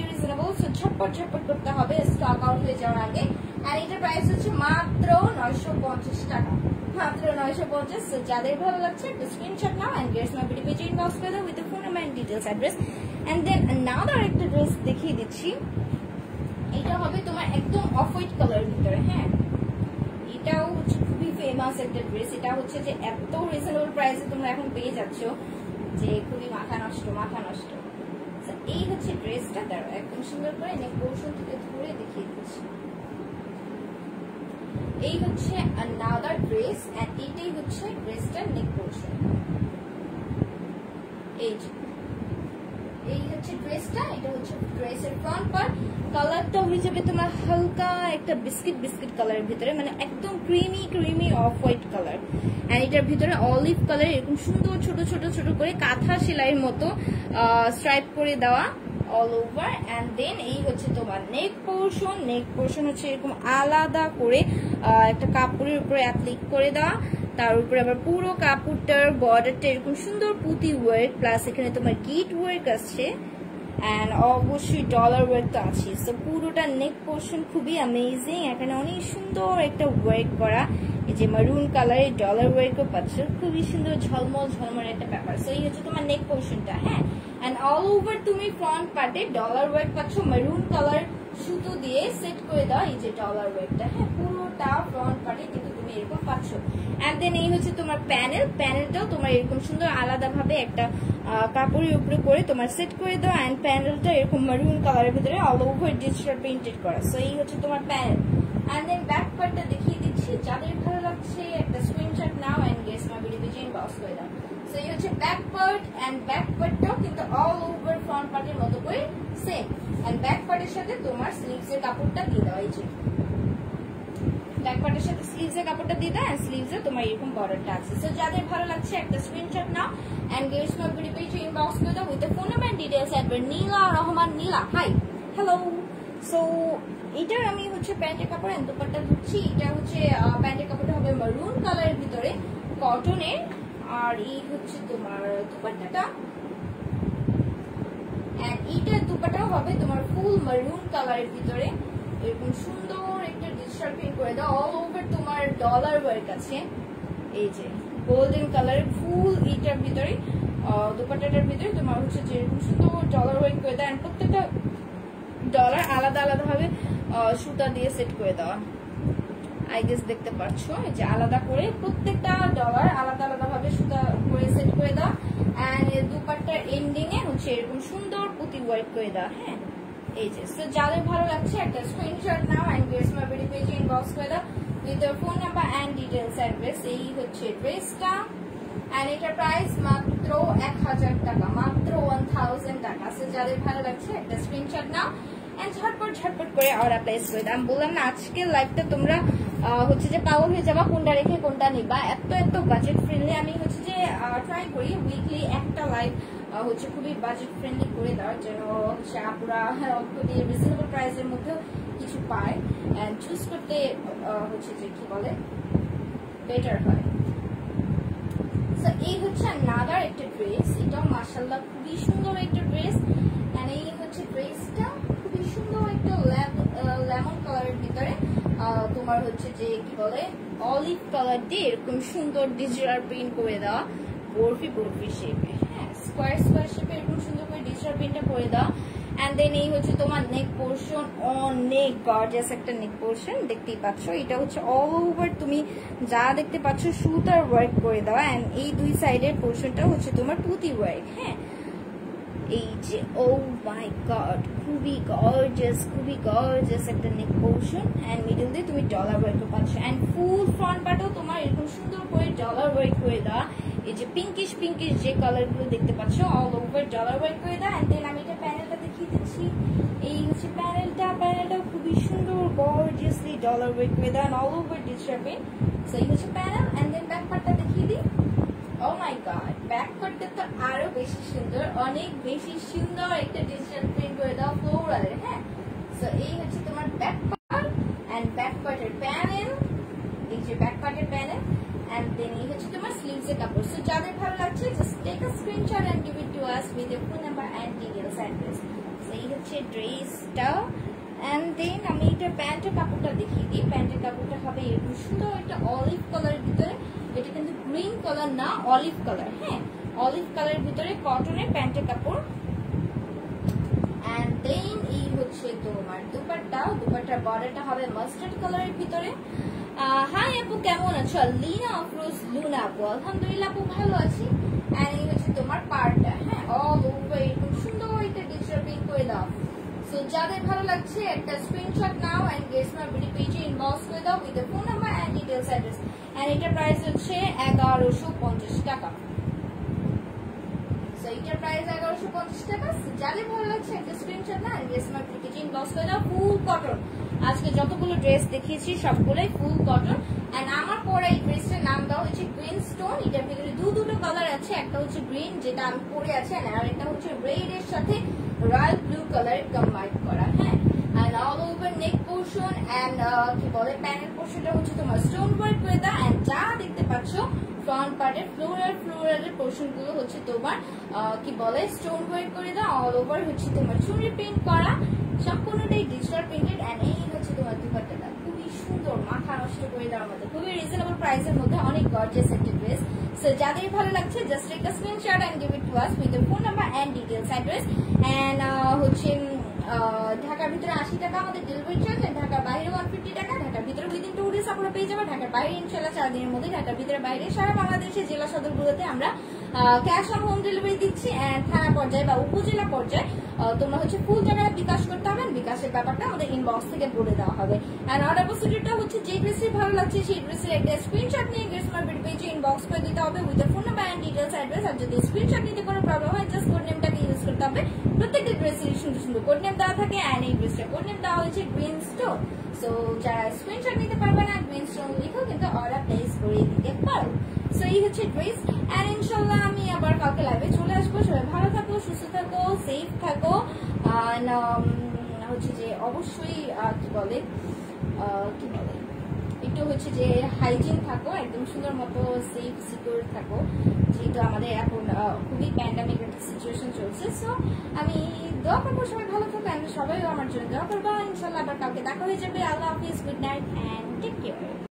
রিজনেবল, সো ঝটপট করতে হবে স্টক আউট হয়ে যাওয়ার আগে। আর এটার প্রাইস হচ্ছে মাত্র 950 টাকা, মাত্র 950। সো যাদের ভালো লাগছে একটা স্ক্রিনশট নাও এন্ড গেটস মাই বিডি পেজে ইনবক্স করে দাও with the phone number and details address. And then নাও একটা ড্রেস দেখিয়ে দিচ্ছি। এটা হবে তোমার একদম অফ হোয়াইট কালারের ভিতরে। হ্যাঁ, এটাও হচ্ছে খুবই ফেমাস একটা ড্রেস। এটা হচ্ছে যে এত রিজনেবল প্রাইসে তোমরা এখন পেয়ে যাচ্ছ যে খুবই মাথা নষ্ট। এই হচ্ছে ড্রেসটা, দাঁড়ো একদম সুন্দর করে নেক পোরশন থেকে ধরে দেখিয়ে দিচ্ছি। এই হচ্ছে another ড্রেস এন্ড এটাই হচ্ছে ড্রেসটার নেক পোরশন। এই হচ্ছে ড্রেসটা, এটা হচ্ছে ড্রেসের ফ্রন্ট পার্ট। কালারটা হয়ে যাবে তোমার হালকা একটা বিস্কিট কালারের ভিতরে, মানে একদম creamy off white colour. And এটার ভিতরে অলিভ কালার এরকম সুন্দর ছোট করে কাঁথা সেলাইয়ের মতো স্ট্রাইপ করে দেওয়া অল ওভার। এন্ড দেন এই হচ্ছে তোমার নেক পোরশন হচ্ছে এরকম আলাদা করে একটা কাপড়ের উপরে অ্যাপ্লিক করে দেওয়া, তার উপরে আবার পুরো কাপড়টার বর্ডারটা এরকম সুন্দর পুঁতি ওয়ার্ক, প্লাস এখানে তোমার গিট ওয়ার্ক আছে এন্ড অবশ্যই ডলার ওয়ার্ক তো আছে। সো পুরোটা নেক পোরশন খুবই অ্যামেজিং, এখানে অনেক সুন্দর একটা ওয়ার্ক করা। এই যে মারুন কালারের ডলার ওয়ার্কও পাচ্ছ, খুবই সুন্দর ঝলমল একটা ব্যাপার। সো এই হচ্ছে তোমার নেক পোরশনটা। হ্যাঁ, এন্ড অল ওভার তুমি ফ্রন্ট পার্টে ডলার ওয়ার্ক পাচ্ছ মারুন কালার সুতো দিয়ে সেট করে দাও। এই যে ডলার ওয়ার্কটা, হ্যাঁ পুরোটা ফ্রন্ট পার্টে কিন্তু তুমি এরকম পাচ্ছ। এন্ড দেন এই হচ্ছে তোমার প্যানেলটাও তোমার এরকম সুন্দর আলাদা ভাবে একটা কাপড়ের উপরে করে তোমার সেট করে দাও। এন্ড প্যানেলটা এরকম মারুন কালারের ভিতরে অল ওভার ডিজিটাল প্রিন্টেড করা। সো এই হচ্ছে তোমার প্যানেল। এন্ড দেন ব্যাক পার্টটা দেখিয়ে দিচ্ছি, যাদের ভালো লাগছে একটা স্ক্রিনশট নাও এন্ড গেটস মাই বিডি পেজে ইনবক্স করে দাও। সো এই হচ্ছে ব্যাক পার্ট এন্ড ব্যাক পার্টটাও কিন্তু অল ওভার ফ্রন্ট পার্টের মতো করে সেম। এন্ড ব্যাক পার্টের সাথে তোমার স্লিভসের কাপড়টা দিয়ে দাও। এই যে ব্যাক পার্টের সাথে স্লিভসের কাপড়টা দিয়ে দাও, এন্ড স্লিভসে তোমার এরকম বর্ডারটা আছে। সো যাদের ভালো লাগছে একটা স্ক্রিনশট নাও এন্ড গেটস মাই বিডি পেজে ইনবক্স করে দাও with the phone number and details address. Nila Rahman, Nila hi hello. So এটার আমি হচ্ছে প্যান্টের কাপড় এন্ড দুপাট্টা ধরছি। এটা হচ্ছে প্যান্টের কাপড়টা হবে মারুন কালারের ভিতরে কটনের, আর এই হচ্ছে তোমার দুপাট্টাটা। এন্ড এইটার দুপাট্টাও হবে তোমার ফুল মারুন কালারের ভিতরে এরকম সুন্দর একটা ডিজিটাল প্রিন্ট করে দাও। অল ওভার তোমার ডলার ওয়ার্ক আছে, এই যে গোল্ডেন কালারের ফুল এইটার ভিতরে দুপাট্টাটার ভিতরে তোমার হচ্ছে যে এরকম সুন্দর ডলার ওয়ার্ক করে দাও। এন্ড প্রত্যেকটা ডলার আলাদা ভাবে সুতা দিয়ে সেট করে দেওয়া। আই গেস দেখতে পাচ্ছ যে আলাদা করে প্রত্যেকটা ডলার আলাদা ভাবে সুতা করে সেট করে দেওয়া। এন্ড দুপাট্টার এন্ডিং এ হচ্ছে এরকম সুন্দর পুঁতি ওয়ার্ক করে দেওয়া। হ্যাঁ, এই যে সো যাদের ভালো লাগছে একটা স্ক্রিনশট নাও এন্ড গেটস মাই বিডি পেজে ইনবক্স করে দাও with the phone number and details address. এই হচ্ছে ড্রেসটা এন্ড এটার প্রাইস মাত্র 1000 টাকা, মাত্র 1000 টাকা। সো যাদের ভালো লাগছে একটা স্ক্রিনশট নাও এন্ড ঝটপট করে অর্ডার প্লেস করে দাও। আমি বললাম না আজকের লাইভটা তোমরা হচ্ছে যে পাগল হয়ে যাবা কোনটা রেখে কোনটা নিবা, এত বাজেট ফ্রেন্ডলি। আমি হচ্ছে যে ট্রাই করি উইকলি একটা লাইভ হচ্ছে খুবই বাজেট ফ্রেন্ডলি করে দেওয়ার, যেন হচ্ছে আপুরা খুবই রিজনেবল প্রাইসের মধ্যে কিছু পায় এন্ড চুজ করতে হচ্ছে যে কি বলে বেটার হয়। সো এই হচ্ছে নাগার একটা ড্রেস, এটাও মাশাআল্লাহ খুবই সুন্দর একটা ড্রেস। এন্ড এই হচ্ছে ড্রেসটা খুবই সুন্দর একটা লেমন কালারের ভিতরে তোমার হচ্ছে যে কি বলে অলিভ কালার দিয়ে এরকম সুন্দর ডিজিটাল প্রিন্ট করে দেওয়া বরফি শেপে। হ্যাঁ, স্কোয়ার শেপে এরকম সুন্দর করে ডিজিটাল প্রিন্টটা করে দেওয়া। এন্ড দেন এই হচ্ছে তোমার নেক পোর্শন, অনেক গর্জিয়াস একটা নেক পোর্শন দেখতেই পাচ্ছ। এটা হচ্ছে অল ওভার তুমি যা দেখতে পাচ্ছ সুতার ওয়ার্ক করে দেওয়া। এন্ড এই দুই সাইডের পোর্শনটা হচ্ছে তোমার পুঁতি ওয়ার্ক। হ্যাঁ, এই যে ও মাই গড খুবই গর্জিয়াস একটা নেক পোর্শন এন্ড মিডল দিয়ে তুমি ডলার ওয়ার্ক পাচ্ছ। এন্ড ফুল ফ্রন্ট পার্টও তোমার এরকম সুন্দর করে ডলার ওয়ার্ক করে দেওয়া। এই যে পিঙ্কিশ যে কালার গুলো দেখতে পাচ্ছ অল ওভার ডলার ওয়ার্ক করে দেওয়া। এন্ড দেন আমি এটা প্যানেলটা দেখিয়ে দিচ্ছি। এই হচ্ছে প্যানেলটা খুবই সুন্দর গর্জিয়াসলি ডলার ওয়ার্ক করে দেওয়া all over digital print. So এই হচ্ছে প্যানেল। এন্ড দেন ব্যাক পার্টটা দেখিয়ে দিই। ও মাই গড, ব্যাক পার্টটা তো আরো বেশি সুন্দর, অনেক বেশি সুন্দর একটা ডিজিটাল প্রিন্ট করে দাও ফ্লোরালের। হ্যাঁ, সো এই হচ্ছে তোমার ব্যাক পার্ট এন্ড ব্যাক পার্টের প্যানেল। এই যে ব্যাক পার্টের প্যানেল and then এই হচ্ছে তোমার স্লিভস এর কাপড়। সো যাদের ভালো লাগছে just take a screenshot and give it to us with your phone number and details address. So এই হচ্ছে ড্রেসটা। এন্ড দেন আমি এটা প্যান্টের কাপড়টা দেখিয়ে দিই। প্যান্টের কাপড়টা হবে এরকম সুন্দর একটা অলিভ কালারের ভিতরে, এটা কিন্তু গ্রিন কালার না, অলিভ কালার। হ্যাঁ, অলিভ কালারের ভিতরে কটনের প্যান্টের কাপড়। এন্ড দেন এই হচ্ছে তোমার দুপাট্টা। দুপাট্টার বর্ডারটা হবে মাস্টার্ড কালারের ভিতরে। হাই আপু, কেমন আছো? লিনা আফরোজ লুনা আপু, আলহামদুলিল্লাহ আপু ভালো আছি। এন্ড এই হচ্ছে তোমার পার্টটা। হ্যাঁ, অল ওভার এরকম সুন্দর একটা ডিজিটাল প্রিন্ট করে দাও। সো যাদের ভালো লাগছে একটা স্ক্রিনশট নাও এন্ড গেট মাই বিডি পেজে ইনবক্স করে দাও with the phone number and details address. And এটার প্রাইস হচ্ছে 1150 টাকা। সো এটার প্রাইস 1150 টাকা। যাদের ভালো লাগছে একটা স্ক্রিনশট নাও এন্ড গেট মাই বিডি পেজে ইনবক্স করে দাও। ফুল কটন, আজকে যতগুলো ড্রেস দেখিয়েছি সবগুলোই ফুল কটন। এন্ড আমার পরে এই ড্রেসটার নাম দেওয়া হচ্ছে গ্রিন স্টোন। এটার ভিতরে দুটো কালার আছে, একটা হচ্ছে গ্রিন যেটা আমি পরে আছি, আর একটা হচ্ছে রেড এর সাথে রয়্যাল ব্লু কালার কম্বাইন করা। হ্যাঁ, and all over neck portion and কি বলে প্যানেল পোর্শনটা হচ্ছে তোমার স্টোন ওয়ার্ক করে দাও। এন্ড যা দেখতে পাচ্ছ ফ্রন্ট পার্টের ফ্লোরাল পোর্শন গুলো হচ্ছে তোমার কি বলে স্টোন ওয়ার্ক করে দাও। অল ওভার হচ্ছে তোমার চুরি প্রিন্ট করা, সম্পূর্ণটাই ডিজিটাল প্রিন্টেড। এন্ড এই হচ্ছে তোমার দুপাট্টাটা, খুবই সুন্দর, মাথা নষ্ট করে দেওয়ার মধ্যে, খুবই রিজনেবল প্রাইসের মধ্যে অনেক গর্জিয়াস একটা ড্রেস। সো যাদের ভালো লাগছে just take a screenshot and give it to us with the phone number and details address. And হচ্ছে ঢাকার ভিতরে 80 টাকা আমাদের ডেলিভারি চার্জ, ঢাকার বাইরে 150 টাকা। ঢাকার ভিতরে উইদিন 2 ডেজ আপনারা পেয়ে যাবেন। ঢাকার বাইরে ইনশাআল্লাহ 4 দিনের মধ্যে। ঢাকার ভিতরে বাইরে সারা বাংলাদেশের জেলা সদরগুলোতে আমরা ক্যাশ অন হোম ডেলিভারি দিচ্ছি। এন্ড থানা পর্যায়ে বা উপজেলা পর্যায়ে তোমরা হচ্ছে ফুল টাকাটা বিকাশ করতে হবে। বিকাশের ব্যাপারটা আমাদের ইনবক্স থেকে বলে দেওয়া হবে। এন্ড অর্ডার প্রসিডিউরটা হচ্ছে যে ড্রেসটি ভালো লাগছে সেই ড্রেসের একটা স্ক্রিনশট নিয়ে গ্রেস মার্কেট পেজে ইনবক্স করে দিতে হবে with the phone number and details address. আর যদি স্ক্রিনশট নিতে কোনো প্রবলেম হয় জাস্ট কোড নেমটাকে ইউজ করতে হবে। প্রত্যেকটা ড্রেসের সুন্দর সুন্দর কোড নেম দেওয়া থাকে। এন্ড এই ড্রেসটার কোড নেম দেওয়া হয়েছে গ্রিন স্টোন। সো যারা স্ক্রিনশট নিতে পারবে না গ্রিন স্টোন লিখো কিন্তু অর্ডার প্লেস করে দিতে পারো। সো এই হচ্ছে ড্রেস। এন্ড ইনশাআল্লাহ আমি আবার কালকে লাইভে চলে আসবো। সবাই ভালো থাকো, সুস্থ থাকো, সেফ থাকো। হচ্ছে যে অবশ্যই কি বলে একটু হচ্ছে যে হাইজিন থাকো, একদম সুন্দর মতো সেফ সিকিউর থাকো, যেহেতু আমাদের এখন খুবই প্যান্ডামিক একটা সিচুয়েশন চলছে। সো আমি দোয়া করবো সবাই ভালো থাকো, আমি সবাই আমার জন্য দোয়া করবো। ইনশাল্লাহ আবার কালকে দেখা হয়ে যাবে। আল্লাহ হাফিজ, good night and take care.